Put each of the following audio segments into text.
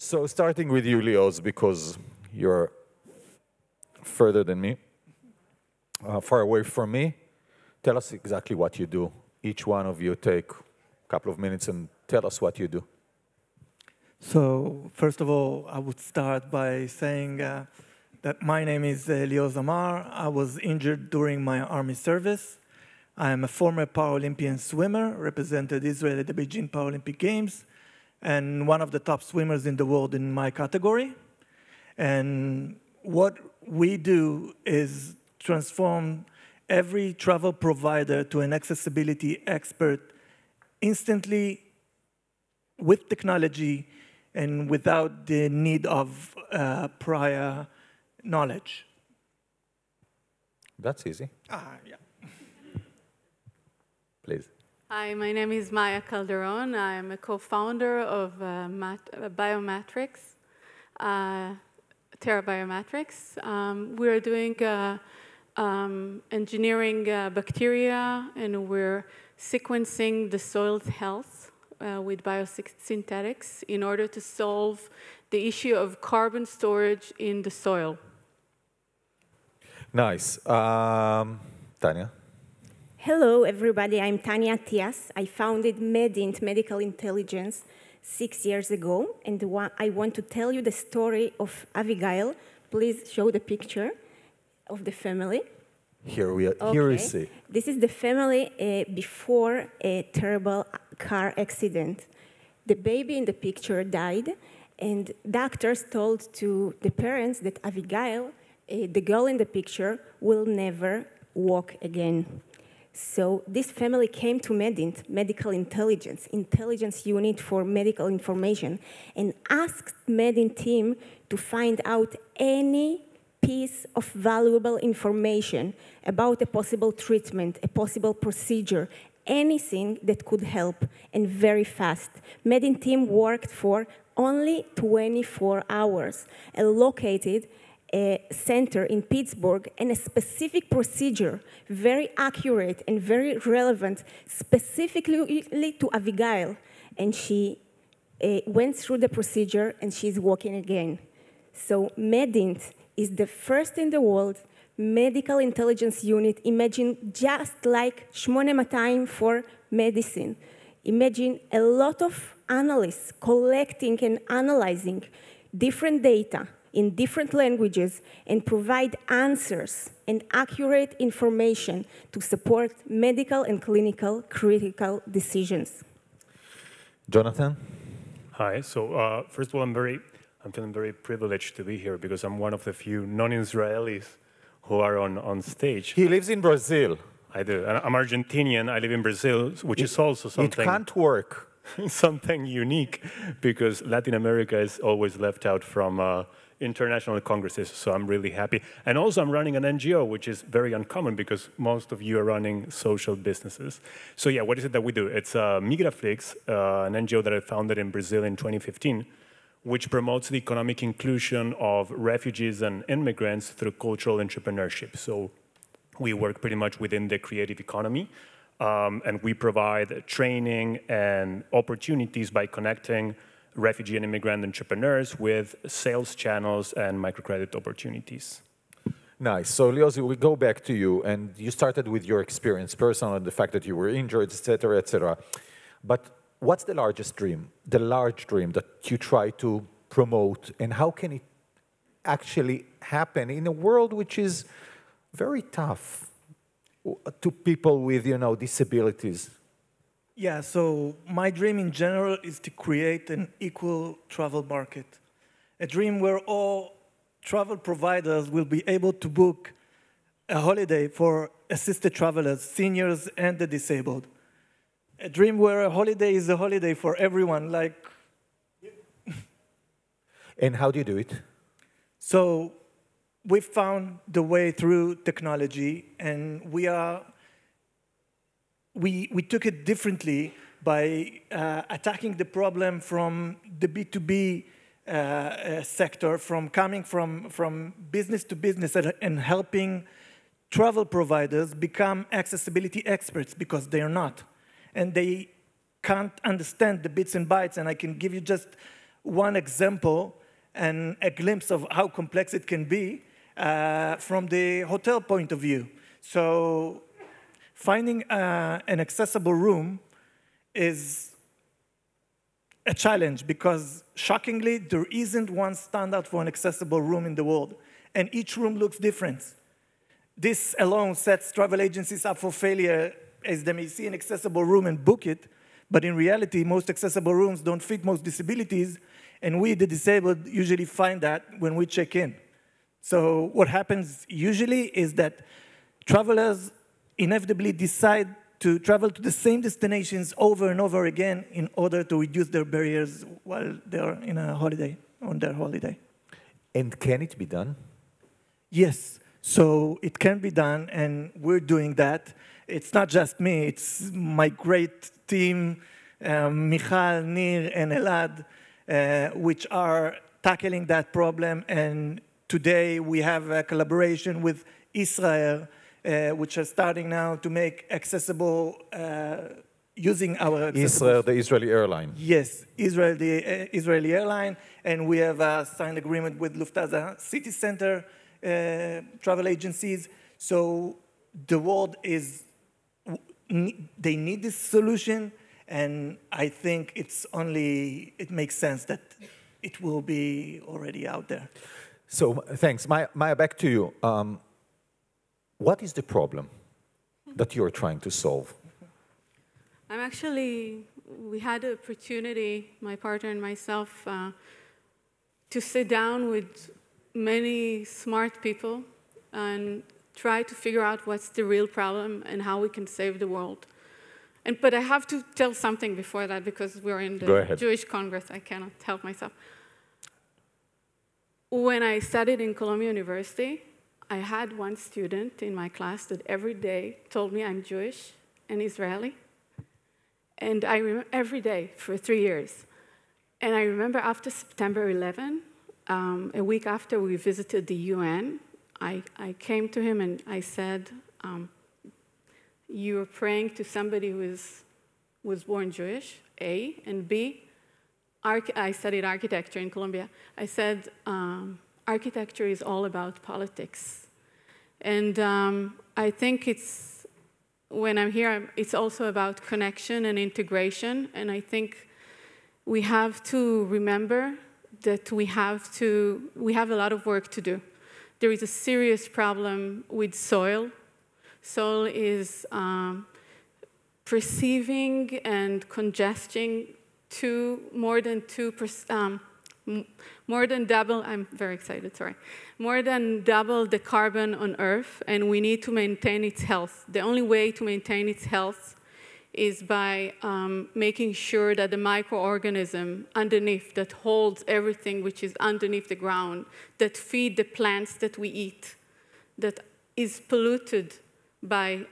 So starting with you, Leos, because you're further than me, far away from me, tell us exactly what you do. Each one of you take a couple of minutes and tell us what you do. So first of all, I would start by saying that my name is Leo Zamar. I was injured during my army service. I am a former Paralympian swimmer, represented Israel at the Beijing Paralympic Games, and one of the top swimmers in the world in my category. And what we do is transform every travel provider to an accessibility expert instantly with technology and without the need of prior knowledge. That's easy. Yeah. Please. Hi, my name is Maya Calderon. I'm a co-founder of Biometrics, Terra Biometrics. We're doing engineering bacteria, and we're sequencing the soil's health with biosynthetics in order to solve the issue of carbon storage in the soil. Nice. Tanya? Hello, everybody. I'm Tanya Tias. I founded Medint Medical Intelligence 6 years ago, and I want to tell you the story of Abigail. Please show the picture of the family. Here we see. This is the family before a terrible car accident. The baby in the picture died, and doctors told to the parents that Abigail, the girl in the picture, will never walk again. So this family came to Medint, Medical Intelligence unit for medical information, and asked Medint team to find out any piece of valuable information about a possible treatment, a possible procedure, anything that could help, and very fast. Medint team worked for only 24 hours and located a center in Pittsburgh and a specific procedure, very accurate and very relevant, specifically to Abigail. And she went through the procedure, and she's walking again. So Medint is the first in the world medical intelligence unit. Imagine just like 8200 for medicine. Imagine a lot of analysts collecting and analyzing different data in different languages and provide answers and accurate information to support medical and clinical critical decisions. Jonathan? Hi. So first of all, I'm feeling very privileged to be here because I'm one of the few non-Israelis who are on stage. He lives in Brazil. I do. I'm Argentinian. I live in Brazil, which is also something. It can't work. Something unique because Latin America is always left out from international congresses, so I'm really happy. And also I'm running an NGO, which is very uncommon because most of you are running social businesses. So yeah, what is it that we do? It's Migraflix, an NGO that I founded in Brazil in 2015, which promotes the economic inclusion of refugees and immigrants through cultural entrepreneurship. So we work pretty much within the creative economy, and we provide training and opportunities by connecting refugee and immigrant entrepreneurs with sales channels and microcredit opportunities. Nice. So, Leozi, we go back to you, and you started with your experience, personal, and the fact that you were injured, et cetera, et cetera. But what's the largest dream, the large dream that you try to promote, and how can it actually happen in a world which is very tough to people with, disabilities? Yeah, so my dream in general is to create an equal travel market. A dream where all travel providers will be able to book a holiday for assisted travelers, seniors and the disabled. A dream where a holiday is a holiday for everyone, like... And how do you do it? So we found the way through technology, and we took it differently by attacking the problem from the B2B sector, coming from business to business and helping travel providers become accessibility experts because they are not. And they can't understand the bits and bytes, and I can give you just one example and a glimpse of how complex it can be from the hotel point of view. So finding an accessible room is a challenge because, shockingly, there isn't one standard for an accessible room in the world, and each room looks different. This alone sets travel agencies up for failure, as they may see an accessible room and book it, but in reality, most accessible rooms don't fit most disabilities, and we, the disabled, usually find that when we check in. So what happens usually is that travelers inevitably decide to travel to the same destinations over and over again in order to reduce their barriers while they're in a holiday, on their holiday. And can it be done? Yes, so it can be done, and we're doing that. It's not just me, it's my great team, Michal, Nir, and Elad, which are tackling that problem. And today we have a collaboration with Israel, which are starting now to make accessible, using our Israel, the Israeli airline. Yes, Israel, the Israeli airline, and we have a signed agreement with Lufthansa City Center travel agencies. So the world is, they need this solution, and I think it makes sense that it will be already out there. So thanks. Maya, back to you. What is the problem that you're trying to solve? We had the opportunity, my partner and myself, to sit down with many smart people and try to figure out what's the real problem and how we can save the world. But I have to tell something before that because we're in the Jewish Congress. I cannot help myself. When I studied in Columbia University, I had one student in my class that every day told me I'm Jewish and Israeli. And I remember every day for 3 years. And I remember after September 11, a week after we visited the UN, I came to him and I said, you're praying to somebody who was born Jewish, A, and B, I studied architecture in Columbia. I said, architecture is all about politics. And I think when I'm here, it's also about connection and integration. And I think we have to remember that we have a lot of work to do. There is a serious problem with soil. Soil is perceiving and congesting more than double, I'm very excited, sorry, more than double the carbon on Earth, and we need to maintain its health. The only way to maintain its health is by making sure that the microorganism underneath that holds everything which is underneath the ground, that feed the plants that we eat, that is polluted by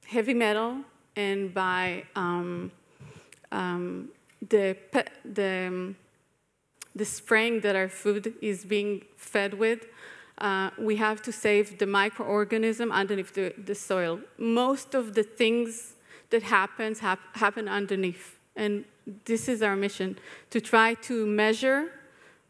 heavy metal and by the spraying that our food is being fed with. We have to save the microorganism underneath the soil. Most of the things that happen underneath. And this is our mission, to try to measure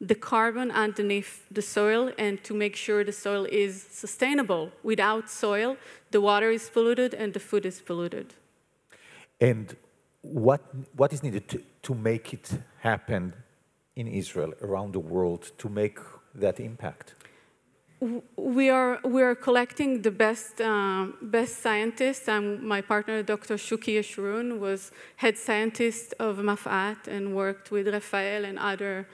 the carbon underneath the soil and to make sure the soil is sustainable. Without soil, the water is polluted and the food is polluted. And what is needed to make it happen in Israel, around the world, to make that impact? We are collecting the best scientists. My partner, Dr. Shuki Yeshurun, was head scientist of Mafat and worked with Rafael and other,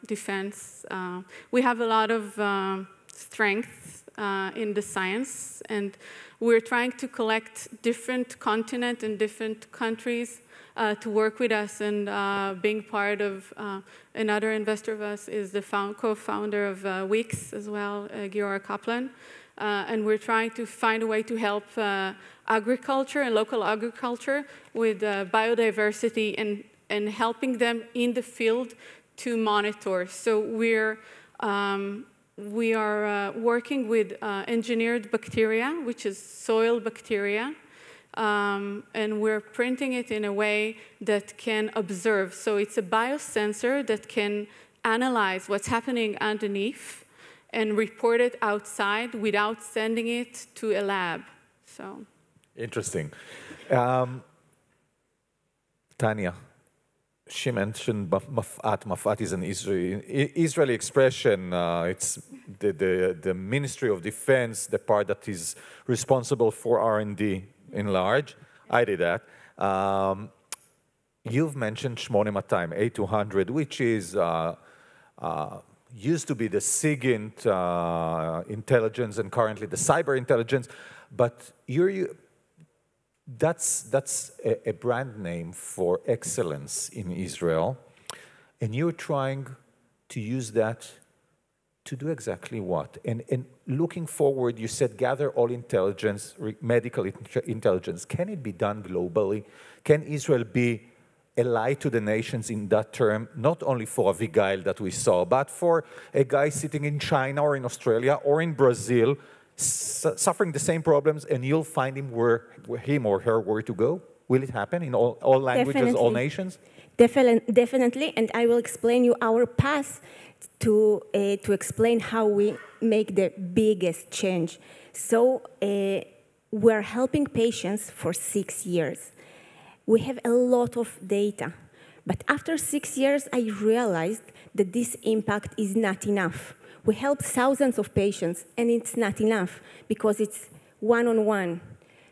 defense. We have a lot of strength in the science, and we're trying to collect different continents and different countries to work with us, and being part of another investor of us is the co-founder of Wix as well, Giora Kaplan. And we're trying to find a way to help agriculture and local agriculture with biodiversity and helping them in the field to monitor. So we are working with engineered bacteria, which is soil bacteria, and we're printing it in a way that can observe. So it's a biosensor that can analyze what's happening underneath and report it outside without sending it to a lab. So interesting. Tanya, she mentioned Mafat. Mafat is an Israeli expression. It's the Ministry of Defense, the part that is responsible for R&D in large. I did that. You've mentioned 8200, A200, which is used to be the SIGINT intelligence and currently the cyber intelligence, but that's a brand name for excellence in Israel, and you're trying to use that to do exactly what? And looking forward, you said gather all intelligence, medical intelligence. Can it be done globally? Can Israel be a light to the nations in that term, not only for Avigail that we saw, but for a guy sitting in China or in Australia or in Brazil, suffering the same problems, and you'll find him where him or her where to go? Will it happen in all languages, Definitely. all nations? Definitely, and I will explain you our path to explain how we make the biggest change. So we're helping patients for 6 years. We have a lot of data, but after 6 years, I realized that this impact is not enough. We help thousands of patients, and it's not enough because it's one-on-one.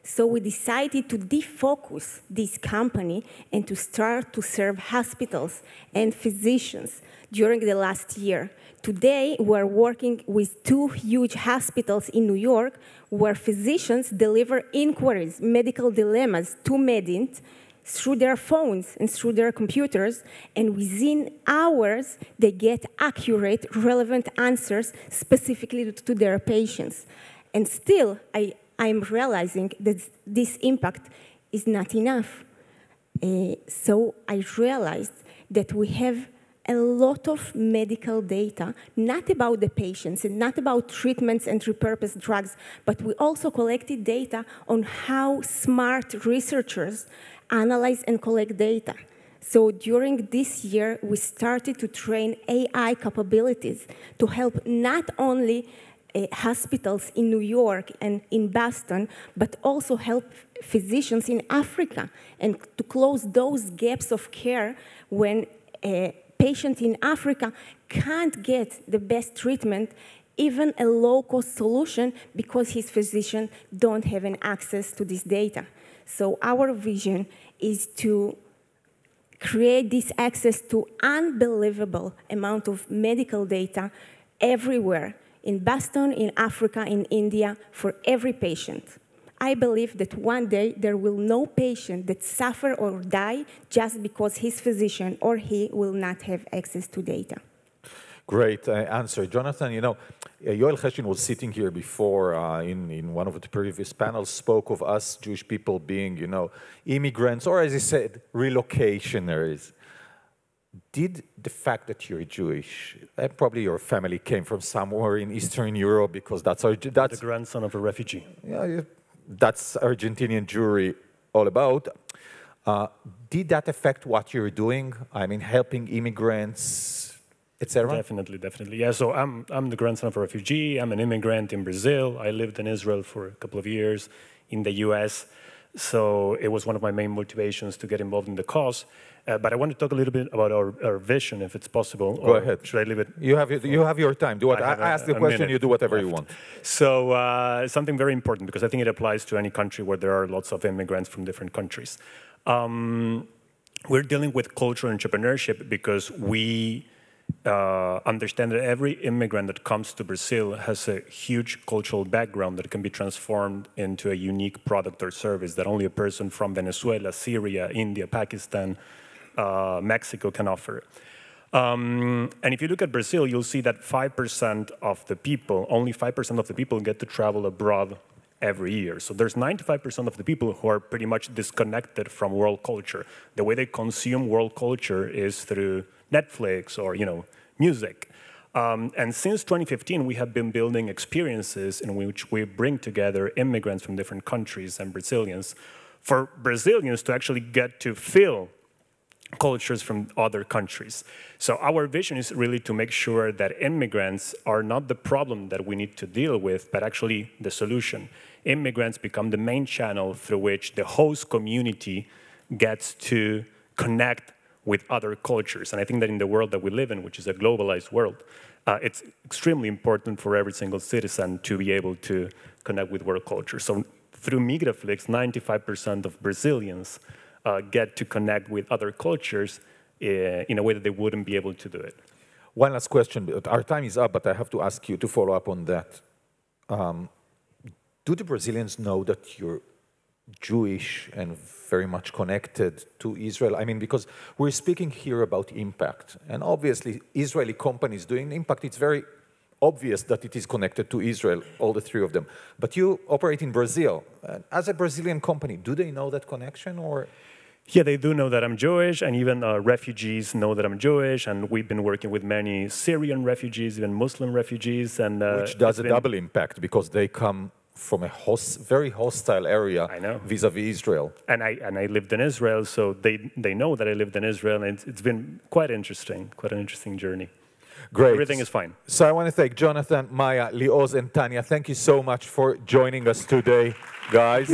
So we decided to defocus this company and to start to serve hospitals and physicians during the last year. Today, we're working with 2 huge hospitals in New York where physicians deliver inquiries, medical dilemmas to Medint through their phones and through their computers, and within hours, they get accurate, relevant answers specifically to their patients. And still, I'm realizing that this impact is not enough. So I realized that we have a lot of medical data, not about the patients and not about treatments and repurposed drugs, but we also collected data on how smart researchers analyze and collect data. So during this year, we started to train AI capabilities to help not only hospitals in New York and in Boston, but also help physicians in Africa and to close those gaps of care when a patient in Africa can't get the best treatment, even a low-cost solution, because his physician don't have an access to this data. So our vision is to create this access to unbelievable amount of medical data everywhere, in Boston, in Africa, in India, for every patient. I believe that one day there will no patient that suffer or die just because his physician or he will not have access to data. Great answer. Jonathan, you know, Yoel Cheshin was sitting here before in one of the previous panels, spoke of us Jewish people being, you know, immigrants, or as he said, relocationaries. Did the fact that you're Jewish, and probably your family came from somewhere in Eastern Europe, because that's the grandson of a refugee. Yeah, that's Argentinian Jewry all about. Did that affect what you're doing? I mean, helping immigrants, etc.? Definitely, definitely. Yeah, so I'm the grandson of a refugee. I'm an immigrant in Brazil. I lived in Israel for a couple of years, in the US. So it was one of my main motivations to get involved in the cause. But I want to talk a little bit about our vision, if it's possible. Go ahead. Should I leave it? You have your time. Do what I ask the question. You do whatever you want. So something very important, because I think it applies to any country where there are lots of immigrants from different countries. We're dealing with cultural entrepreneurship because we understand that every immigrant that comes to Brazil has a huge cultural background that can be transformed into a unique product or service that only a person from Venezuela, Syria, India, Pakistan, Mexico can offer. And if you look at Brazil, you'll see that 5% of the people, only 5% of the people get to travel abroad every year. So there's 95% of the people who are pretty much disconnected from world culture. The way they consume world culture is through Netflix or, you know, music. And since 2015, we have been building experiences in which we bring together immigrants from different countries and Brazilians for Brazilians to actually get to feel cultures from other countries. So our vision is really to make sure that immigrants are not the problem that we need to deal with, but actually the solution. Immigrants become the main channel through which the host community gets to connect with other cultures. And I think that in the world that we live in, which is a globalized world, it's extremely important for every single citizen to be able to connect with world culture. So through Migraflix, 95% of Brazilians get to connect with other cultures in a way that they wouldn't be able to do it. One last question. Our time is up, but I have to ask you to follow up on that. Do the Brazilians know that you're Jewish and very much connected to Israel? I mean, because we're speaking here about impact, and obviously Israeli companies doing impact, it's very obvious that it is connected to Israel, all the three of them. But you operate in Brazil. As a Brazilian company, do they know that connection, or? Yeah, they do know that I'm Jewish, and even refugees know that I'm Jewish, and we've been working with many Syrian refugees, even Muslim refugees. And which does a double impact, because they come from a very hostile area vis-a-vis Israel. And I lived in Israel, so they know that I lived in Israel, and it's been quite interesting, quite an interesting journey. Great. Everything is fine. So I want to thank Jonathan, Maya, Lioz, and Tanya. Thank you so much for joining us today, guys.